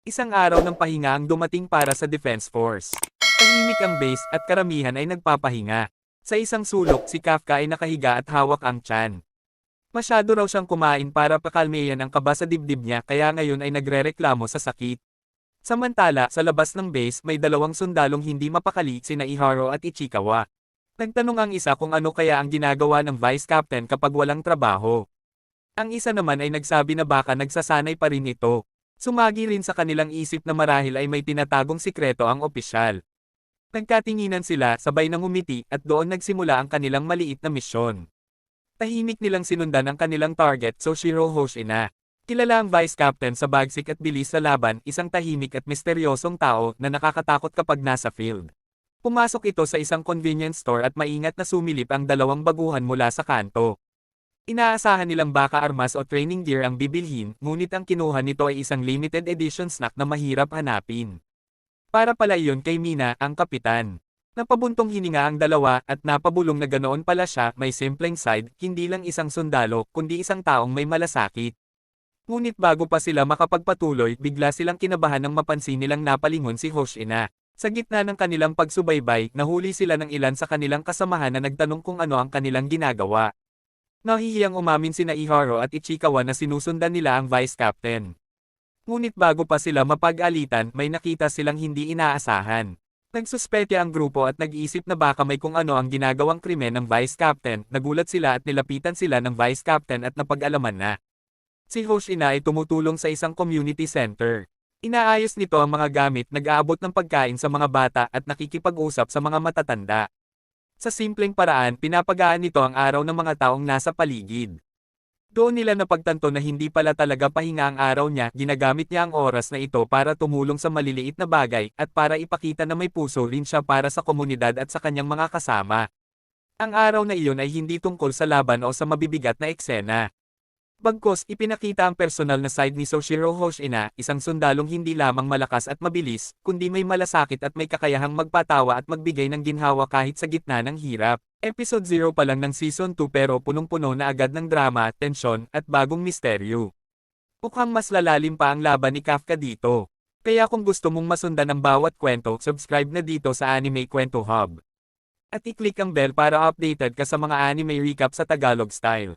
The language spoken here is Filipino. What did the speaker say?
Isang araw ng pahinga ang dumating para sa Defense Force. Tahimik ang base at karamihan ay nagpapahinga. Sa isang sulok si Kafka ay nakahiga at hawak ang tiyan. Masyado raw siyang kumain para pakalmeyan ang kaba sa dibdib niya kaya ngayon ay nagrereklamo sa sakit. Samantala, sa labas ng base may dalawang sundalong hindi mapakali sina Iharo at Ichikawa. Nagtanong ang isa kung ano kaya ang ginagawa ng Vice Captain kapag walang trabaho. Ang isa naman ay nagsabi na baka nagsasanay pa rin ito. Sumagi rin sa kanilang isip na marahil ay may tinatagong sikreto ang opisyal. Nagkatinginan sila, sabay nang umiti, at doon nagsimula ang kanilang maliit na misyon. Tahimik nilang sinundan ang kanilang target, Soshiro Hoshina. Kilala ang Vice Captain sa bagsik at bilis sa laban, isang tahimik at misteryosong tao na nakakatakot kapag nasa field. Pumasok ito sa isang convenience store at maingat na sumilip ang dalawang baguhan mula sa kanto. Inaasahan nilang baka armas o training gear ang bibilhin, ngunit ang kinuha nito ay isang limited edition snack na mahirap hanapin. Para pala iyon kay Mina, ang kapitan. Napabuntong hininga ang dalawa at napabulong na ganoon pala siya, may simpleng side, hindi lang isang sundalo, kundi isang taong may malasakit. Ngunit bago pa sila makapagpatuloy, bigla silang kinabahan nang mapansin nilang napalingon si Hoshina. Sa gitna ng kanilang pagsubaybay, nahuli sila ng ilan sa kanilang kasamahan na nagtanong kung ano ang kanilang ginagawa. Nahihiyang umamin sina Iharo at Ichikawa na sinusundan nila ang Vice Captain. Ngunit bago pa sila mapag-alitan, may nakita silang hindi inaasahan. Nagsuspecha ang grupo at nag-iisip na baka may kung ano ang ginagawang krimen ng Vice Captain, nagulat sila at nilapitan sila ng Vice Captain at napag-alaman na. Si Hoshina ay tumutulong sa isang community center. Inaayos nito ang mga gamit, nag-aabot ng pagkain sa mga bata at nakikipag-usap sa mga matatanda. Sa simpleng paraan, pinapagaan nito ang araw ng mga taong nasa paligid. Doon nila napagtanto na hindi pala talaga pahinga ang araw niya, ginagamit niya ang oras na ito para tumulong sa maliliit na bagay, at para ipakita na may puso rin siya para sa komunidad at sa kanyang mga kasama. Ang araw na iyon ay hindi tungkol sa laban o sa mabibigat na eksena. Bagkus, ipinakita ang personal na side ni Soshiro Hoshina, isang sundalong hindi lamang malakas at mabilis, kundi may malasakit at may kakayahang magpatawa at magbigay ng ginhawa kahit sa gitna ng hirap. Episode 0 pa lang ng Season 2 pero punong-puno na agad ng drama, tensyon, at bagong misteryo. Mukhang mas lalalim pa ang laban ni Kafka dito. Kaya kung gusto mong masundan ang bawat kwento, subscribe na dito sa Anime Kwento Hub. At i-click ang bell para updated ka sa mga anime recap sa Tagalog style.